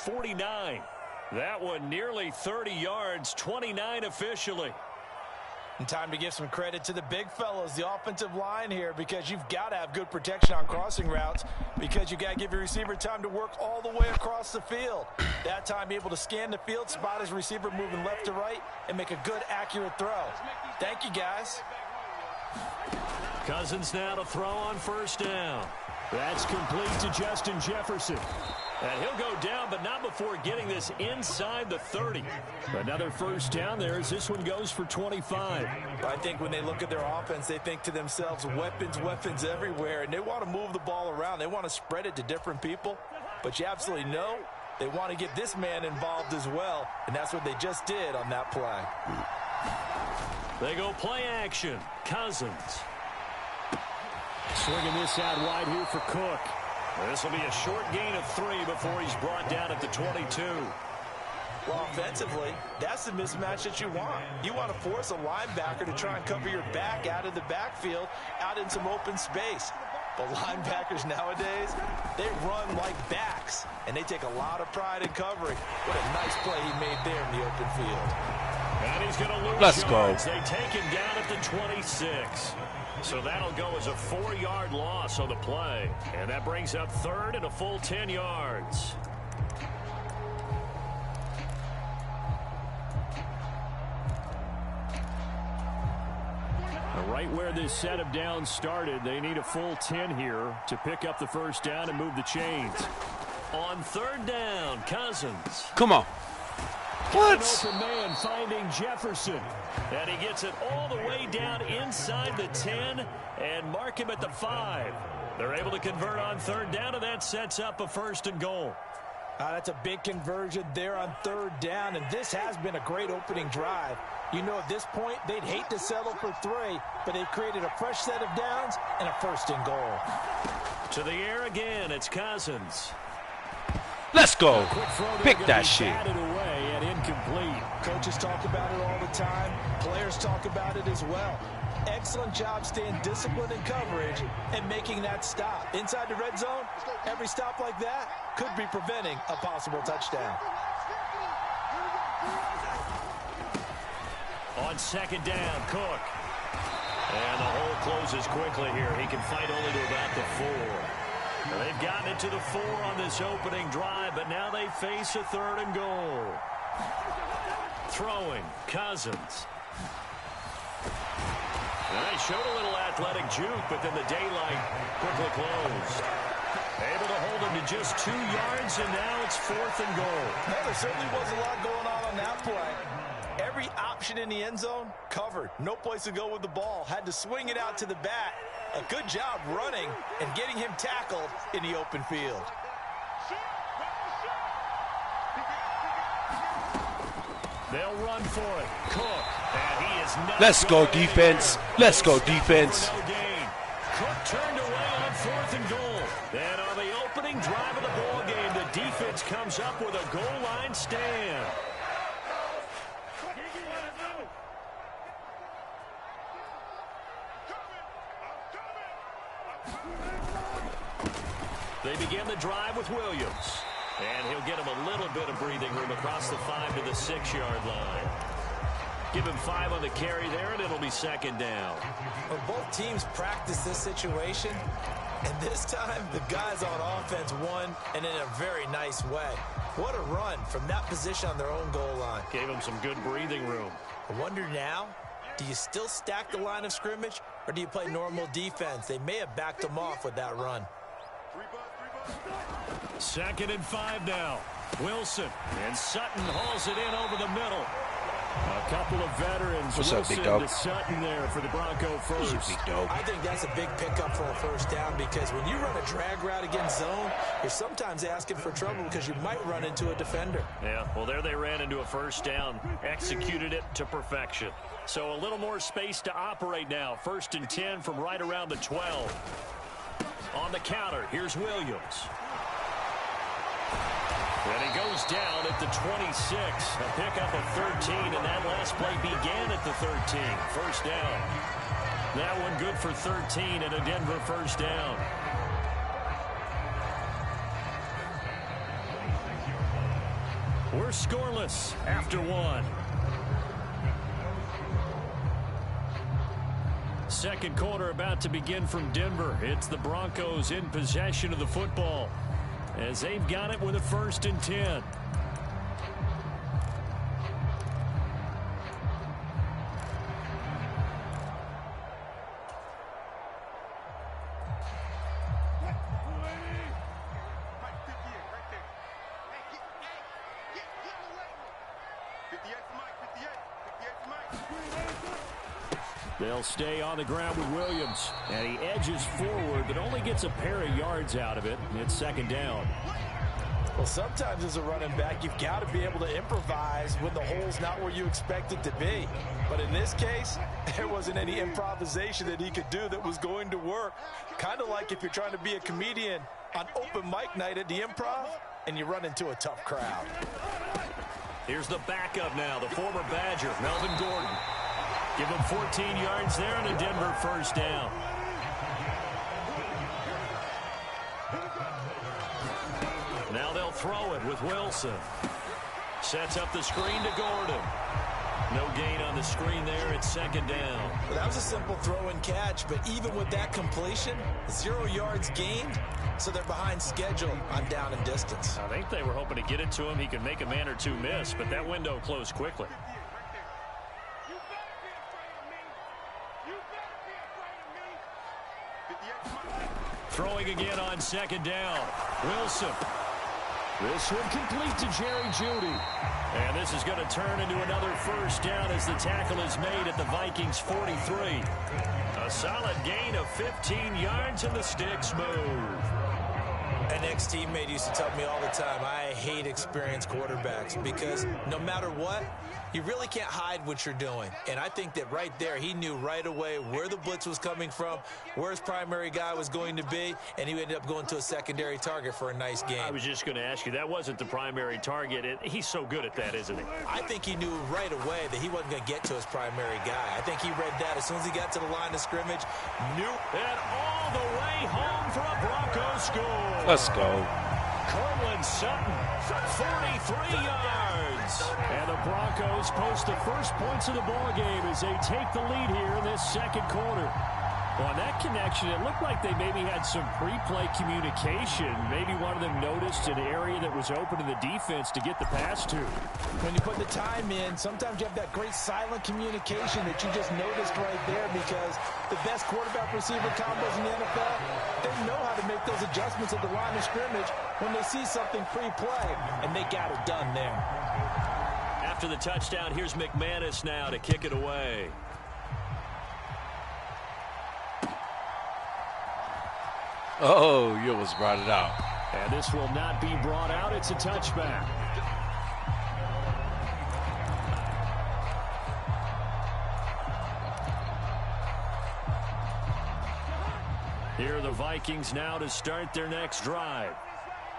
49. That one nearly 30 yards, 29 officially. And time to give some credit to the big fellows, the offensive line here, because you've got to have good protection on crossing routes, because you've got to give your receiver time to work all the way across the field. That time, be able to scan the field, spot his receiver moving left to right, and make a good, accurate throw. Thank you, guys. Cousins now to throw on first down. That's complete to Justin Jefferson. And he'll go down, but not before getting this inside the 30. Another first down there as this one goes for 25. I think when they look at their offense, they think to themselves, weapons, weapons everywhere, and they want to move the ball around. They want to spread it to different people, but you absolutely know they want to get this man involved as well, and that's what they just did on that play. They go play action. Cousins. Swinging this out wide here for Cook. This will be a short gain of 3 before he's brought down at the 22. Well, offensively, that's the mismatch that you want. You want to force a linebacker to try and cover your back out of the backfield, out in some open space. But linebackers nowadays, they run like backs, and they take a lot of pride in covering. What a nice play he made there in the open field. And he's going to lose Let's yards. go. They take him down at the 26. So that'll go as a 4-yard loss on the play. And that brings up third and a full 10 yards. Right where this set of downs started, they need a full 10 here to pick up the first down and move the chains. On third down, Cousins. Come on. What? An open man finding Jefferson. And he gets it all the way down inside the 10 and mark him at the 5. They're able to convert on third down, and that sets up a first and goal. That's a big conversion there on third down, and this has been a great opening drive. You know, at this point, they'd hate to settle for 3, but they've created a fresh set of downs and a first and goal. To the air again, it's Cousins. Let's go. Pick that shit. Away and incomplete. Coaches talk about it all the time. Players talk about it as well. Excellent job staying disciplined in coverage and making that stop. Inside the red zone, every stop like that could be preventing a possible touchdown. On second down, Cook. And the hole closes quickly here. He can fight only to about the 4. They've gotten it to the 4 on this opening drive, but now they face a third and goal. Throwing, Cousins. And they showed a little athletic juke, but then the daylight quickly closed. Able to hold him to just 2 yards, and now it's 4th and goal. Well, there certainly was a lot going on that play. Every option in the end zone covered. No place to go with the ball. Had to swing it out to the bat. A good job running and getting him tackled in the open field. They'll run for it. Cook. And he is not. Let's go, defense. Let's go, defense. Cook turned away on 4th and goal. And on the opening drive of the ball game, the defense comes up with a goal line stand. They begin the drive with Williams. And he'll get him a little bit of breathing room across the 5 to the 6-yard line. Give him 5 on the carry there, and it'll be second down. Well, both teams practice this situation, and this time the guys on offense won, and in a very nice way. What a run from that position on their own goal line. Gave him some good breathing room. I wonder now, do you still stack the line of scrimmage, or do you play normal defense? They may have backed them off with that run. 2nd and 5 now. Wilson, and Sutton hauls it in over the middle. A couple of veterans. What's up, Wilson big dog? to Sutton there for the Bronco first. Big dog. I think that's a big pickup for a first down, because when you run a drag route against zone, you're sometimes asking for trouble because you might run into a defender. Yeah, well, there they ran into a first down, executed it to perfection. So a little more space to operate now. 1st and 10 from right around the 12. On the counter, here's Williams. And he goes down at the 26. A pickup of 13, and that last play began at the 13. First down. That one good for 13 and a Denver first down. We're scoreless after one. Second quarter about to begin from Denver. It's the Broncos in possession of the football as they've got it with a 1st and 10. They'll stay on the ground with Williams. And he edges forward, but only gets a pair of yards out of it. It's 2nd down. Well, sometimes as a running back, you've got to be able to improvise when the hole's not where you expect it to be. But in this case, there wasn't any improvisation that he could do that was going to work. Kind of like if you're trying to be a comedian on open mic night at the Improv and you run into a tough crowd. Here's the backup now, the former Badger, Melvin Gordon. Give him 14 yards there and a Denver 1st down. Now they'll throw it with Wilson. Sets up the screen to Gordon. No gain on the screen there. It's 2nd down. Well, that was a simple throw and catch, but even with that completion, 0 yards gained, so they're behind schedule on down and distance. I think they were hoping to get it to him. He could make a man or two miss, but that window closed quickly. Throwing again on 2nd down. Wilson. This one complete to Jerry Jeudy. And this is going to turn into another 1st down as the tackle is made at the Vikings 43. A solid gain of 15 yards and the sticks move. An ex-teammate used to tell me all the time, I hate experienced quarterbacks because no matter what, you really can't hide what you're doing. And I think that right there, he knew right away where the blitz was coming from, where his primary guy was going to be, and he ended up going to a secondary target for a nice game. I was just going to ask you, that wasn't the primary target. He's so good at that, isn't he? I think he knew right away that he wasn't going to get to his primary guy. I think he read that as soon as he got to the line of scrimmage, knew. And all the way home for a Broncos score. Let's go. Cortland Sutton, 43 yards. And the Broncos post the first points of the ball game as they take the lead here in this 2nd quarter. On that connection, it looked like they maybe had some pre-play communication. Maybe one of them noticed an area that was open to the defense to get the pass to. When you put the time in, sometimes you have that great silent communication that you just noticed right there because the best quarterback-receiver combos in the NFL, they know how to make those adjustments at the line of scrimmage when they see something pre-play, and they got it done there. After the touchdown, here's McManus now to kick it away. Oh, you almost brought it out. And this will not be brought out. It's a touchback. Here are the Vikings now to start their next drive.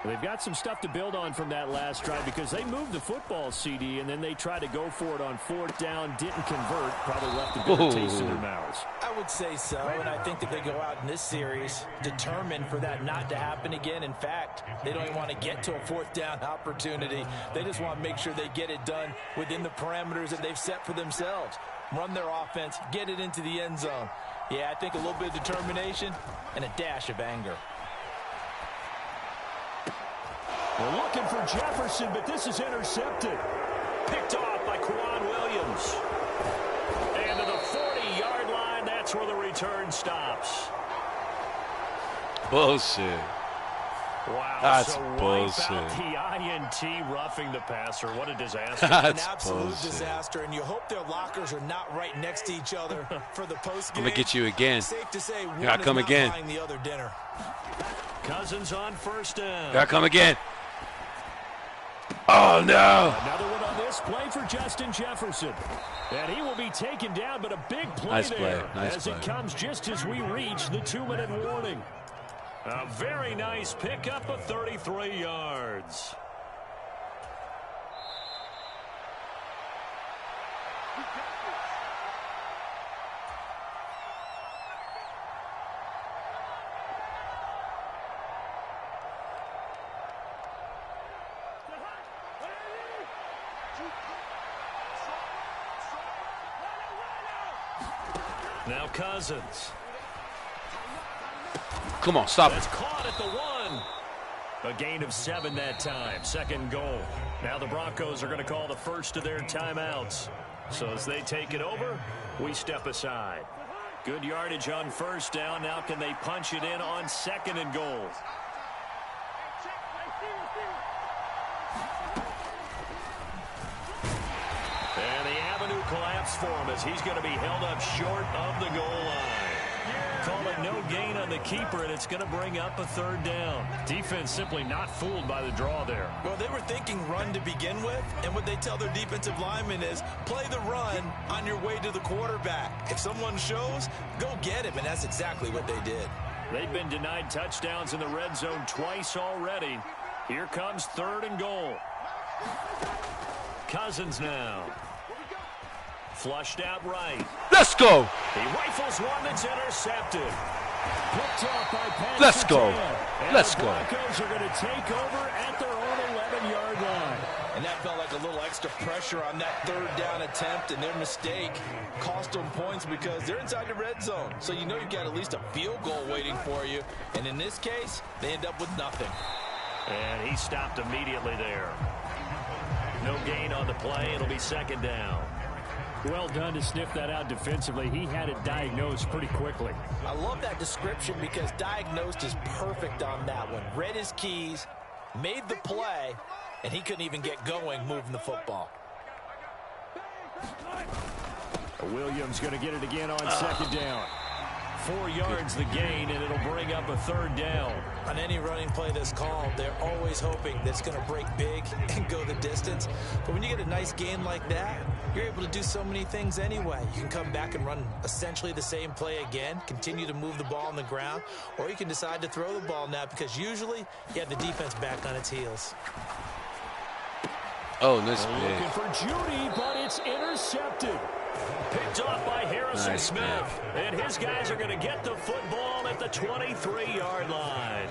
They've got some stuff to build on from that last drive because they moved the football, CD, and then they tried to go for it on 4th down, didn't convert, probably left a bitter taste in their mouths. I would say so, and I think that they go out in this series determined for that not to happen again. In fact, they don't even want to get to a 4th down opportunity. They just want to make sure they get it done within the parameters that they've set for themselves. Run their offense, get it into the end zone. Yeah, I think a little bit of determination and a dash of anger. We're looking for Jefferson, but this is intercepted. Picked off by Quan Williams. And to the 40-yard line, that's where the return stops. Bullshit. Wow, That's so bullshit. Wipe out the INT roughing the passer. What a disaster. That's an absolute bullshit. disaster, and you hope their lockers are not right next to each other for the postgame. I'm going to get you again. Safe to say, one Here I come is not again. buying the other dinner. Cousins on 1st down. Here I come again. Oh, no. Another one on this play for Justin Jefferson. And he will be taken down, but a big play Nice play. there Nice as play. it comes just as we reach the 2-minute warning. A very nice pickup of 33 yards. Now Cousins. Come on, stop That's it. caught at the 1. A gain of 7 that time. Second goal. Now the Broncos are going to call the first of their timeouts. So as they take it over, we step aside. Good yardage on first down. Now can they punch it in on second and goal? And the avenue collapsed for him as he's going to be held up short of the goal line. Call it no gain on the keeper, and it's going to bring up a third down. Defense simply not fooled by the draw there. Well, they were thinking run to begin with, and what they tell their defensive linemen is play the run on your way to the quarterback. If someone shows, go get him, and that's exactly what they did. They've been denied touchdowns in the red zone twice already. Here comes third and goal. Cousins now. Flushed out right. Let's go. He rifles one that's intercepted. Picked off by Pat Let's go. And Let's the go. Broncos are going to take over at their own 11-yard line. And that felt like a little extra pressure on that third down attempt, and their mistake cost them points because they're inside the red zone. So you know you've got at least a field goal waiting for you. And in this case, they end up with nothing. And he stopped immediately there. No gain on the play. It'll be second down. Well done to sniff that out defensively. He had it diagnosed pretty quickly. I love that description because diagnosed is perfect on that one. Read his keys, made the play, and he couldn't even get going moving the football. Williams going to get it again on second down. 4 yards the gain, and it'll bring up a third down. On any running play that's called, they're always hoping that it's going to break big and go the distance. But when you get a nice gain like that, you're able to do so many things anyway. You can come back and run essentially the same play again, continue to move the ball on the ground, or you can decide to throw the ball now because usually you have the defense back on its heels. Oh, nice play. Looking for Judy, but it's intercepted. Picked off by Harrison Nice Smith. play. And his guys are going to get the football at the 23-yard line.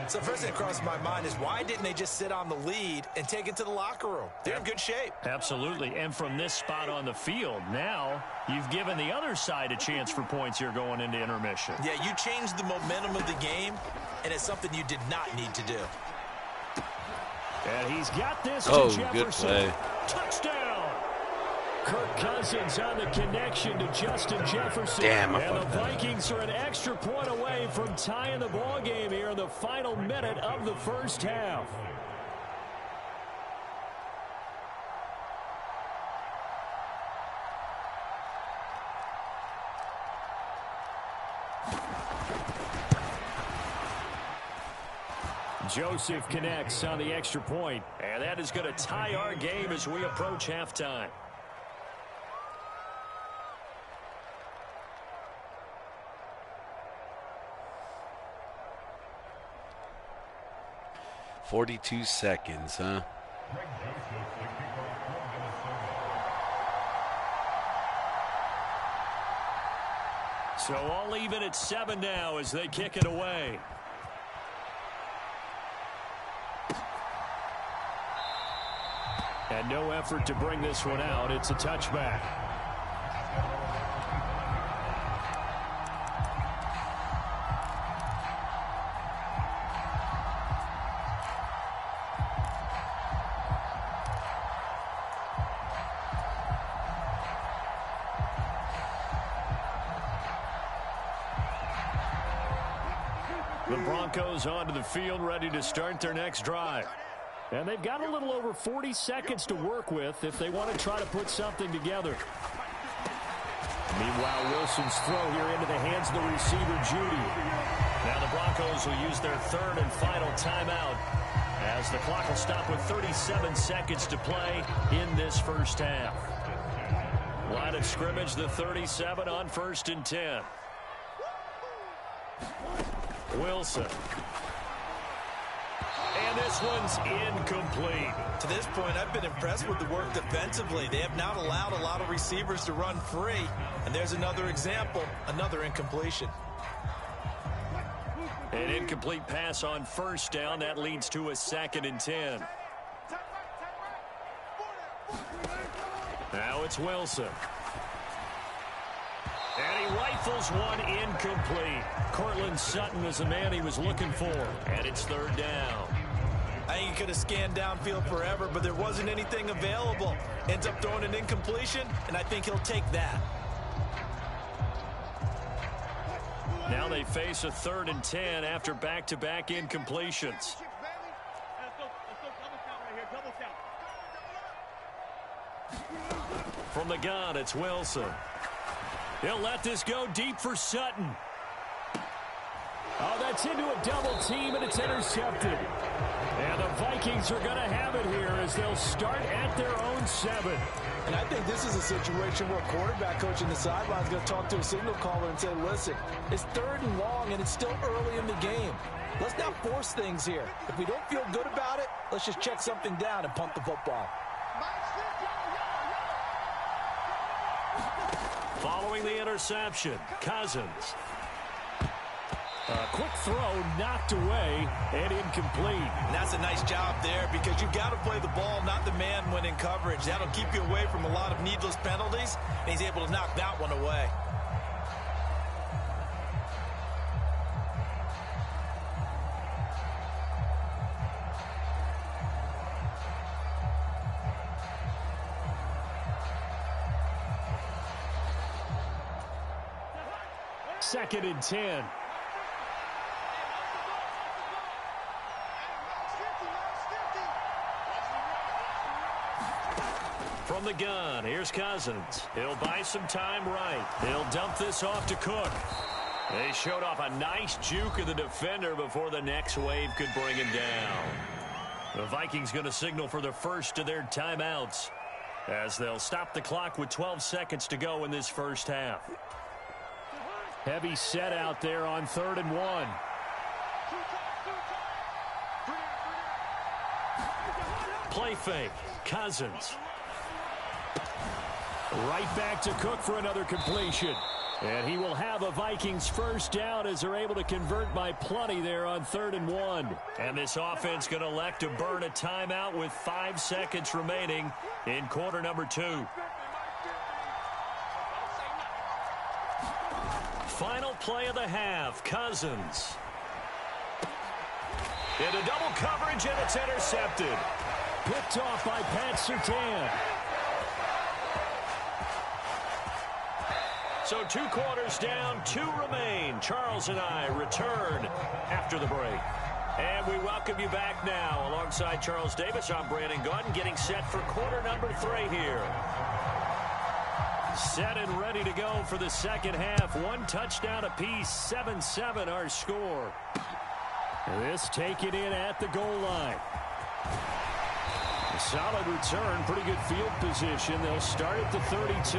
So first thing that crossed my mind is why didn't they just sit on the lead and take it to the locker room? They're in good shape. Absolutely. And from this spot on the field, now you've given the other side a chance for points here going into intermission. Yeah, you changed the momentum of the game, and it's something you did not need to do. And he's got this to Oh, Jefferson. good play. Touchdown. Kirk Cousins on the connection to Justin Jefferson. Damn, I and the fucked that up. Vikings are an extra point away from tying the ball game here in the final minute of the first half. Joseph connects on the extra point, and that is going to tie our game as we approach halftime. $42 seconds, huh? So all even at 7 now as they kick it away. And no effort to bring this one out. It's a touchback. The Broncos onto the field, ready to start their next drive. And they've got a little over 40 seconds to work with if they want to try to put something together. Meanwhile, Wilson's throw here into the hands of the receiver, Judy. Now the Broncos will use their third and final timeout as the clock will stop with 37 seconds to play in this first half. Line of scrimmage, the 37 on 1st and 10. Wilson. And this one's incomplete. To this point, I've been impressed with the work defensively. They have not allowed a lot of receivers to run free. And there's another example, another incompletion. An incomplete pass on first down. That leads to a 2nd and 10. Now it's Wilson. And he rifles one incomplete. Cortland Sutton is the man he was looking for. And it's third down. I think he could have scanned downfield forever, but there wasn't anything available. Ends up throwing an incompletion, and I think he'll take that. Now they face a 3rd and 10 after back-to-back incompletions. From the gun, it's Wilson. He'll let this go deep for Sutton. Oh, that's into a double team, and it's intercepted. And the Vikings are going to have it here as they'll start at their own 7. And I think this is a situation where a quarterback coach in the sideline is going to talk to a signal caller and say, listen, it's 3rd and long, and it's still early in the game. Let's not force things here. If we don't feel good about it, let's just check something down and punt the football. Following the interception, Cousins. A quick throw knocked away and incomplete. And that's a nice job there because you've got to play the ball, not the man when in coverage. That'll keep you away from a lot of needless penalties, and he's able to knock that one away. Second and 10. From the gun, here's Cousins. He'll buy some time right. He'll dump this off to Cook. They showed off a nice juke of the defender before the next wave could bring him down. The Vikings going to signal for the first of their timeouts as they'll stop the clock with 12 seconds to go in this first half. Heavy set out there on 3rd and 1. Play fake. Cousins. Right back to Cook for another completion. And he will have a Vikings first down as they're able to convert by plenty there on 3rd and 1. And this offense going to elect to burn a timeout with 5 seconds remaining in quarter number 2. Final play of the half, Cousins. Into double coverage, and it's intercepted. Picked off by Pat Surtain. So 2 quarters down, 2 remain. Charles and I return after the break. And we welcome you back now. Alongside Charles Davis, I'm Brandon Gunn, getting set for quarter number 3 here. Set and ready to go for the second half. 1 touchdown apiece, 7-7 our score. This taken in at the goal line. A solid return, pretty good field position. They'll start at the 32.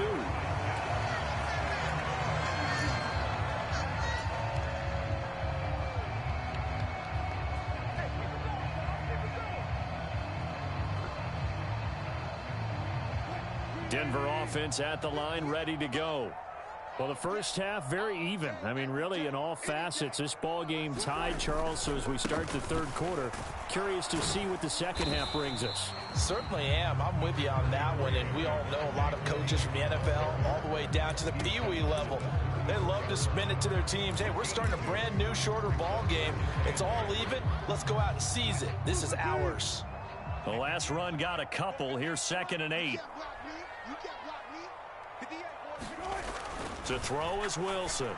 Denver offense at the line, ready to go. Well, the first half, very even. I mean, really, in all facets, this ball game tied, Charles. So as we start the 3rd quarter, curious to see what the second half brings us. Certainly am. I'm with you on that one. And we all know a lot of coaches from the NFL all the way down to the Pee-wee level. They love to spin it to their teams. Hey, we're starting a brand new, shorter ball game. It's all even. Let's go out and seize it. This is ours. The last run got a couple. Here's 2nd and 8. To throw is Wilson.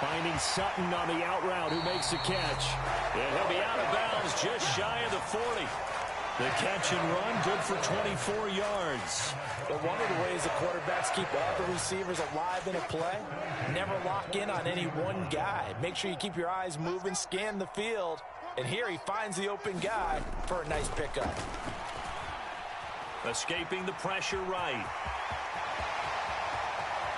Finding Sutton on the out route, who makes the catch. And he'll be out of bounds just shy of the 40. The catch and run, good for 24 yards. But one of the ways the quarterbacks keep all the receivers alive in a play, never lock in on any one guy. Make sure you keep your eyes moving, scan the field. And here he finds the open guy for a nice pickup. Escaping the pressure right.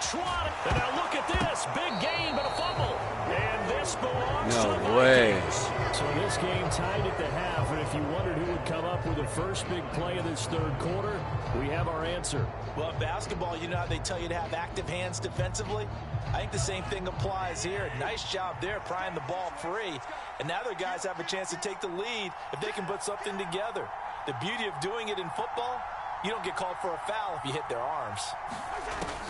Swatted. And now look at this. Big gain, but a fumble. And this belongs to the Vikings. So this game tied at the half. And if you wondered who would come up with the first big play of this 3rd quarter, we have our answer. Well, in basketball, you know how they tell you to have active hands defensively? I think the same thing applies here. Nice job there prying the ball free. And now their guys have a chance to take the lead if they can put something together. The beauty of doing it in football, you don't get called for a foul if you hit their arms.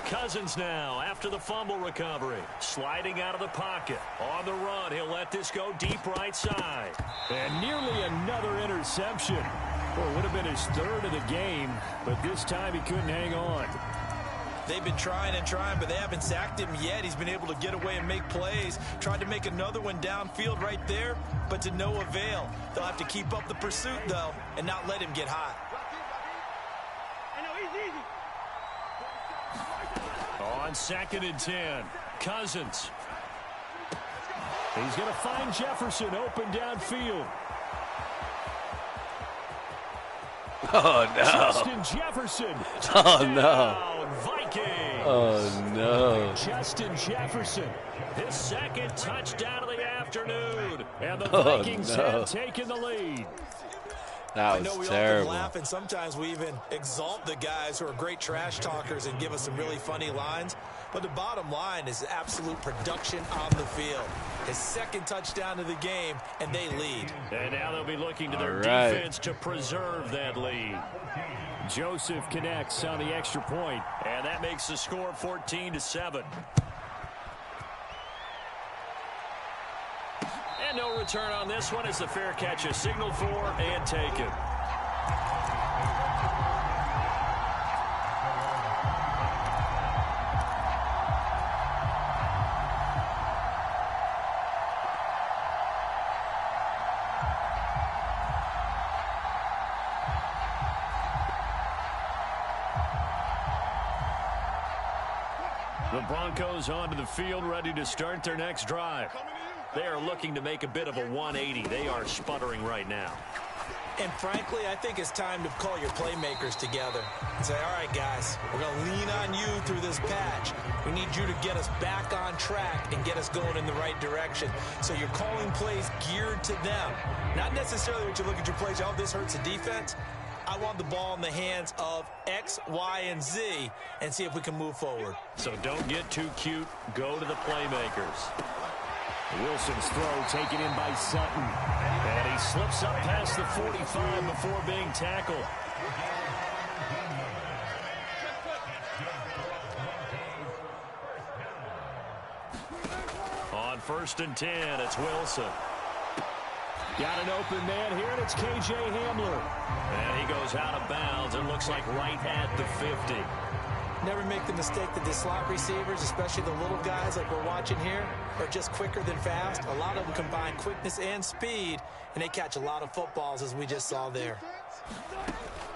Cousins now after the fumble recovery. Sliding out of the pocket. On the run, he'll let this go deep right side. And nearly another interception. Well, it would have been his third of the game, but this time he couldn't hang on. They've been trying and trying, but they haven't sacked him yet. He's been able to get away and make plays. Tried to make another one downfield right there, but to no avail. They'll have to keep up the pursuit, though, and not let him get hot. On 2nd and 10, Cousins. He's going to find Jefferson open downfield. Oh, no. Justin Jefferson. Oh, no. Vikings. Oh, no. Justin Jefferson, his second touchdown of the afternoon. And the Vikings have taken the lead. That was terrible. Often laugh, and sometimes we even exalt the guys who are great trash talkers and give us some really funny lines. But the bottom line is absolute production on the field. His second touchdown of the game, and they lead. And now they'll be looking to their defense to preserve that lead. Joseph connects on the extra point, and that makes the score 14-7. And no return on this one as the fair catch is signaled for and taken. The Broncos onto the field, ready to start their next drive. They are looking to make a bit of a 180. They are sputtering right now. And frankly, I think it's time to call your playmakers together and say, all right, guys, we're going to lean on you through this patch. We need you to get us back on track and get us going in the right direction. So you're calling plays geared to them. Not necessarily when you look at your plays, oh, this hurts the defense. I want the ball in the hands of X, Y, and Z and see if we can move forward. So don't get too cute. Go to the playmakers. Wilson's throw taken in by Sutton. And he slips up past the 45 before being tackled. On 1st and 10, it's Wilson. Got an open man here, and it's K.J. Hamler. And he goes out of bounds. It looks like right at the 50. Never make the mistake that the slot receivers, especially the little guys like we're watching here, are just quicker than fast. A lot of them combine quickness and speed, and they catch a lot of footballs, as we just saw there.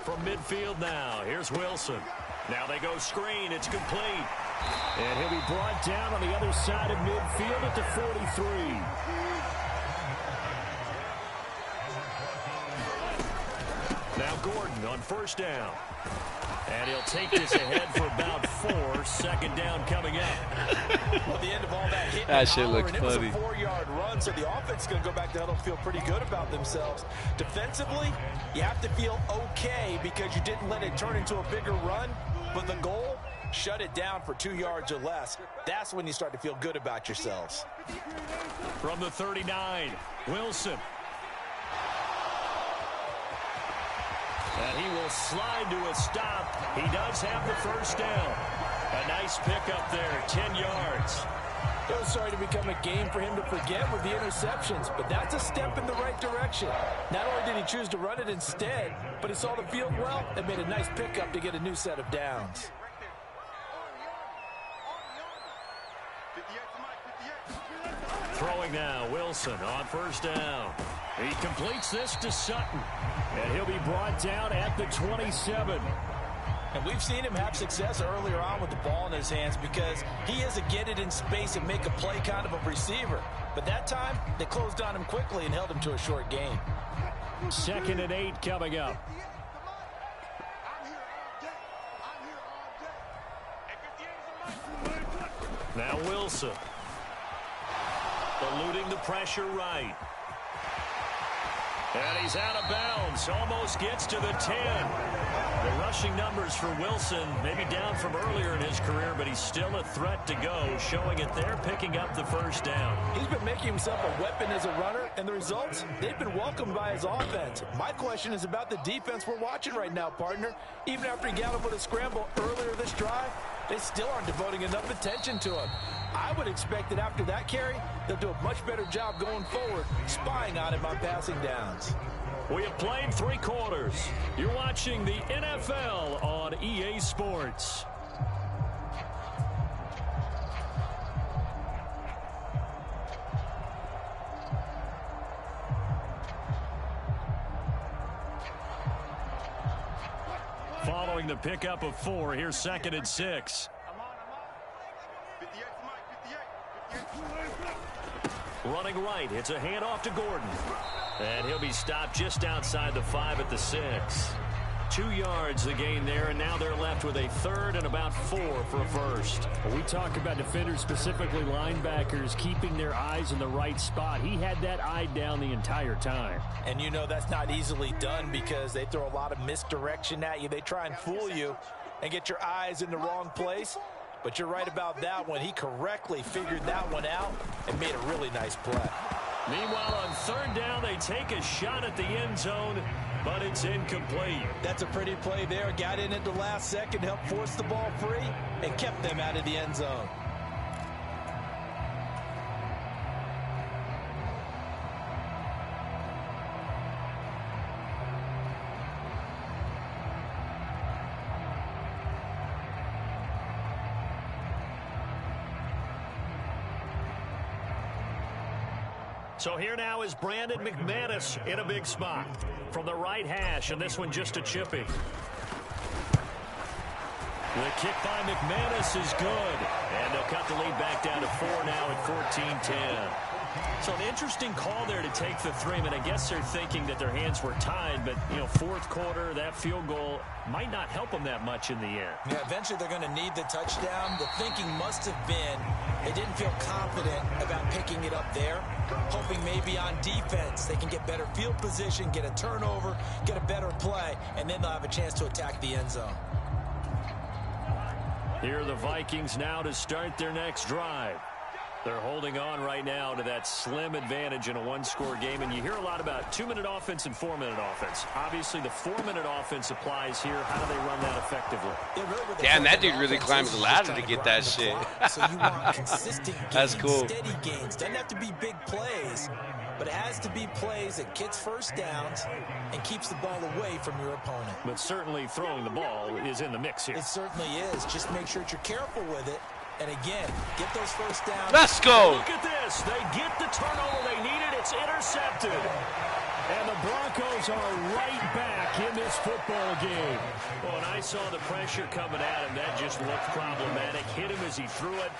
From midfield now, here's Wilson. Now they go screen. It's complete. And he'll be brought down on the other side of midfield at the 43. Now Gordon on 1st down. And he'll take this ahead for about 4. 2nd down coming up. Well, the end of all that hit that shit looked funny. It was a 4-yard run, so the offense is going to go back to huddle and feel pretty good about themselves. Defensively, you have to feel okay because you didn't let it turn into a bigger run. But the goal, shut it down for 2 yards or less. That's when you start to feel good about yourselves. From the 39, Wilson. And he will slide to a stop. He does have the 1st down. A nice pickup there, 10 yards. It was starting to become a game for him to forget with the interceptions, but that's a step in the right direction. Not only did he choose to run it instead, but he saw the field well and made a nice pickup to get a new set of downs. Throwing now, Wilson on 1st down. He completes this to Sutton. And he'll be brought down at the 27. And we've seen him have success earlier on with the ball in his hands because he is a get it in space and make a play kind of a receiver. But that time, they closed on him quickly and held him to a short gain. 2nd and 8 coming up. Now Wilson. Eluding the pressure right. And he's out of bounds. Almost gets to the 10. The rushing numbers for Wilson, maybe down from earlier in his career, but he's still a threat to go, showing it there, picking up the first down. He's been making himself a weapon as a runner, and the results, they've been welcomed by his offense. My question is about the defense we're watching right now, partner. Even after he got up with a scramble earlier this drive, they still aren't devoting enough attention to him. I would expect that after that carry, they'll do a much better job going forward, spying on him on passing downs. We have played 3 quarters. You're watching the NFL on EA Sports. Following the pickup of 4, here's 2nd and 6. Running right, it's a handoff to Gordon. And he'll be stopped just outside the 5 at the 6. 2 yards the gain there, and now they're left with a 3rd and about 4 for a first. We talk about defenders, specifically linebackers, keeping their eyes in the right spot. He had that eye down the entire time. And you know that's not easily done because they throw a lot of misdirection at you. They try and fool you and get your eyes in the wrong place. But you're right about that one. He correctly figured that one out and made a really nice play. Meanwhile, on 3rd down, they take a shot at the end zone, but it's incomplete. That's a pretty play there. Got in at the last second, helped force the ball free, and kept them out of the end zone. So here now is Brandon McManus in a big spot from the right hash, and this one just a chippy. The kick by McManus is good, and they'll cut the lead back down to 4 now at 14-10. So an interesting call there to take the 3. I mean, I guess they're thinking that their hands were tied, but, you know, 4th quarter, that field goal might not help them that much in the end. Yeah, eventually they're going to need the touchdown. The thinking must have been they didn't feel confident about picking it up there, hoping maybe on defense they can get better field position, get a turnover, get a better play, and then they'll have a chance to attack the end zone. Here are the Vikings now to start their next drive. They're holding on right now to that slim advantage in a 1-score game, and you hear a lot about 2-minute offense and 4-minute offense. Obviously, the 4-minute offense applies here. How do they run that effectively? Damn, that dude really climbs the ladder to get that shit. So you want consistent gains, that's cool. Steady gains. Doesn't have to be big plays, but it has to be plays that gets first downs and keeps the ball away from your opponent. But certainly throwing the ball is in the mix here. It certainly is. Just make sure that you're careful with it. And again, get those first downs. Let's go. Look at this. They get the turnover they needed. It's intercepted. And the Broncos are right back in this football game. Well, and I saw the pressure coming at him. That just looked problematic. Hit him as he threw it.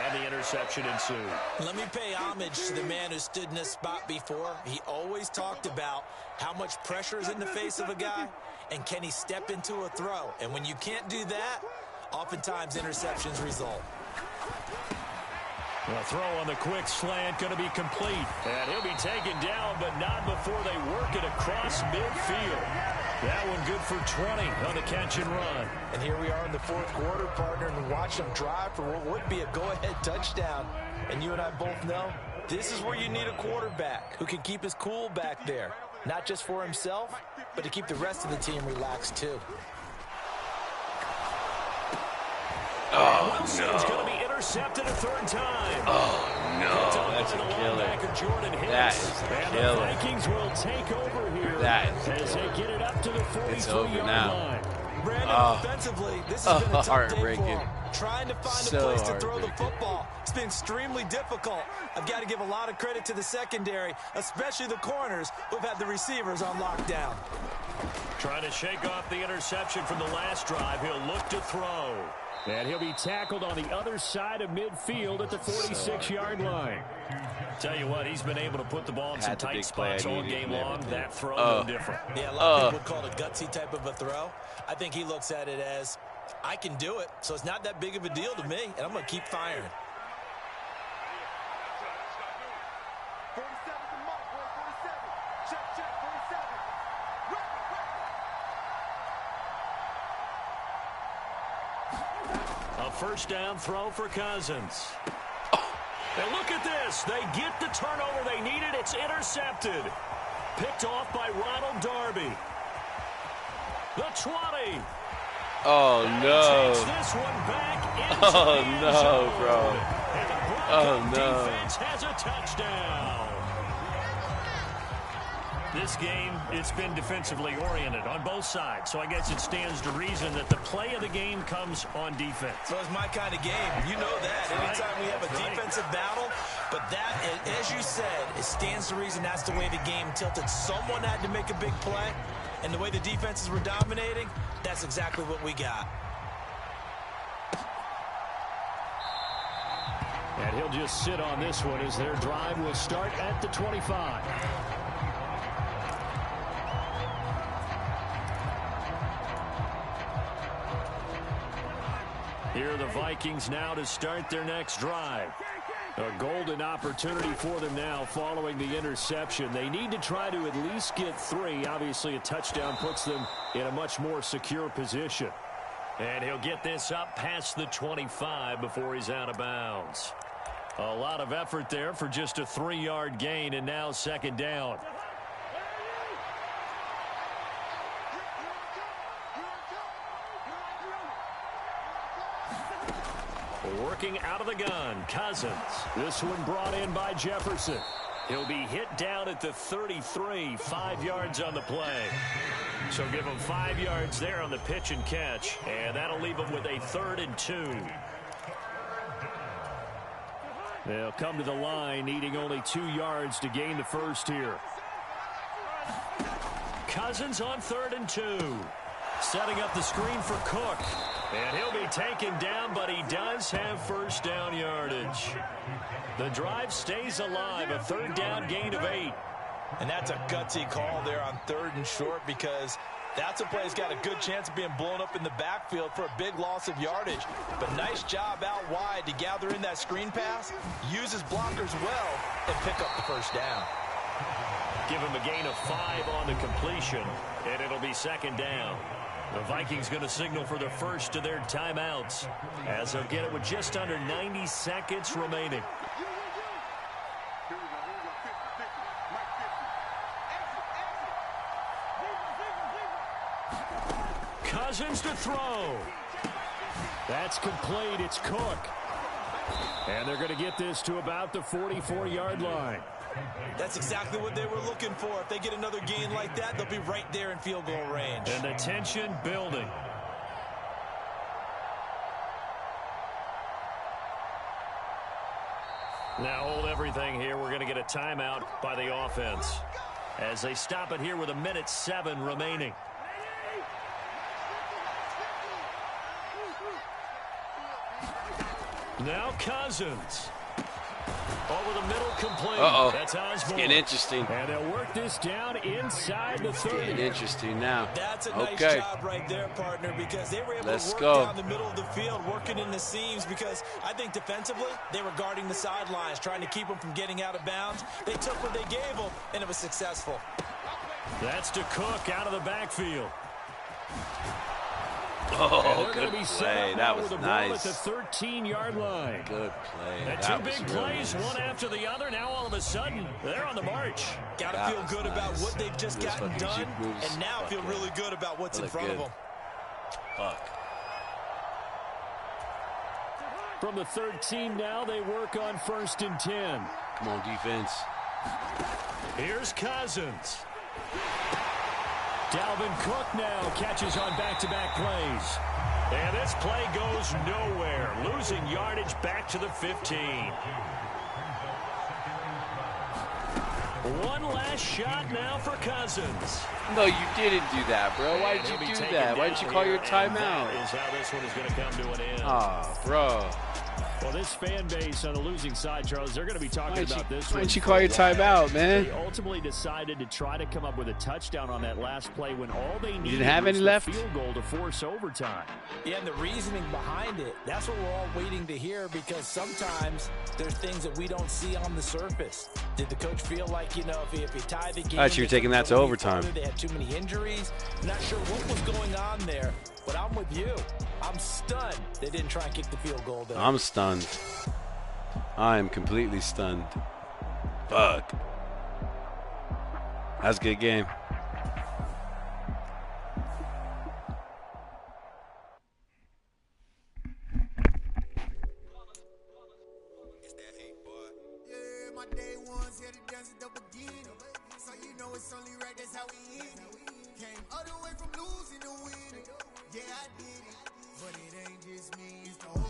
And the interception ensued. Let me pay homage to the man who stood in this spot before. He always talked about how much pressure is in the face of a guy, and can he step into a throw. And when you can't do that, oftentimes interceptions result. The throw on the quick slant going to be complete. And he'll be taken down, but not before they work it across midfield. That one good for 20 on the catch and run. And here we are in the 4th quarter, partner, and watch them drive for what would be a go-ahead touchdown. And you and I both know this is where you need a quarterback who can keep his cool back there. Not just for himself, but to keep the rest of the team relaxed too. Oh, Wilson's going to no. be intercepted a 3rd time. Oh, no. That's a killer. That is a and killer. the Vikings will take over here That is as they get it up to the 43-yard line. Brandon, offensively, this has been a tough day for heartbreaking. him. Trying to find So a place to throw the heartbreaking. football. It's been extremely difficult. I've got to give a lot of credit to the secondary, especially the corners who've had the receivers on lockdown. Trying to shake off the interception from the last drive. He'll look to throw. And he'll be tackled on the other side of midfield at the 46-yard line. Tell you what, he's been able to put the ball in some tight spots all game long. That throw, no different. Yeah, a lot of people would call it a gutsy type of a throw. I think he looks at it as, I can do it, so it's not that big of a deal to me, and I'm going to keep firing. first down throw for Cousins. And look at this. They get the turnover they needed. It's intercepted. Picked off by Ronald Darby. The 20. Oh, no. Takes this one back into Oh, the end no, zone. bro. And the Oh, Broncos no. defense has a touchdown. This game, it's been defensively oriented on both sides, so I guess it stands to reason that the play of the game comes on defense. So it's my kind of game. You know that. Anytime we have a defensive battle, but that, as you said, it stands to reason that's the way the game tilted. Someone had to make a big play, and the way the defenses were dominating, that's exactly what we got. And he'll just sit on this one as their drive will start at the 25. Here are the Vikings now to start their next drive. A golden opportunity for them now following the interception. They need to try to at least get 3. Obviously, a touchdown puts them in a much more secure position. And he'll get this up past the 25 before he's out of bounds. A lot of effort there for just a 3-yard gain, and now second down. Working out of the gun, Cousins. This one brought in by Jefferson. He'll be hit down at the 33, 5 yards on the play. So give him 5 yards there on the pitch and catch, and that'll leave him with a 3rd and 2. They'll come to the line, needing only 2 yards to gain the first here. Cousins on 3rd and 2. Setting up the screen for Cook. And he'll be taken down, but he does have first down yardage. The drive stays alive, a 3rd down gain of 8. And that's a gutsy call there on 3rd and short, because that's a play that's got a good chance of being blown up in the backfield for a big loss of yardage. But nice job out wide to gather in that screen pass, use his blockers well, and pick up the first down. Give him a gain of 5 on the completion, and it'll be second down. The Vikings going to signal for the first of their timeouts, as they'll get it with just under 90 seconds remaining. Cousins to throw. That's complete. It's Cook. And they're going to get this to about the 44-yard line. That's exactly what they were looking for. If they get another gain like that, they'll be right there in field goal range. And the tension building. Now hold everything here. We're going to get a timeout by the offense as they stop it here with 1:07 remaining. Now Cousins. Over the middle, complete. That's Osborne. It's getting interesting. And they'll work this down inside the 30. Getting interesting now. That's a nice job right there, partner, because they were able to work down the middle of the field, working in the seams, because I think defensively, they were guarding the sidelines, trying to keep them from getting out of bounds. They took what they gave them, and it was successful. That's to Cook out of the backfield. Oh, good play. That was nice. At the 13-yard line. Good play. And two big plays, one after the other. Now all of a sudden, they're on the march. Got to feel good about what they've just gotten done, and now feel really good about what's in front of them. From the 13 now, they work on 1st and 10. Come on, defense. Here's Cousins. Dalvin Cook now catches on back-to-back plays. And this play goes nowhere. Losing yardage back to the 15. One last shot now for Cousins. No, you didn't do that, bro. Why did you do that? Why didn't you call your timeout? That is how this one is going to come to an end. Oh, bro. Well, this fan base on the losing side, Charles, they're going to be talking about this. Why didn't you call your timeout, man? They ultimately decided to try to come up with a touchdown on that last play when all they needed was a field goal to force overtime. Yeah, and the reasoning behind it, that's what we're all waiting to hear, because sometimes there's things that we don't see on the surface. Did the coach feel like, you know, if he tied the game... I thought you were taking that to overtime. They had too many injuries. Not sure what was going on there. But I'm with you. I'm stunned they didn't try and kick the field goal there. I'm stunned. I am completely stunned. Fuck. That's a good game. Came all the way from losing to winning. Yeah, I did it. But it ain't just me, it's the whole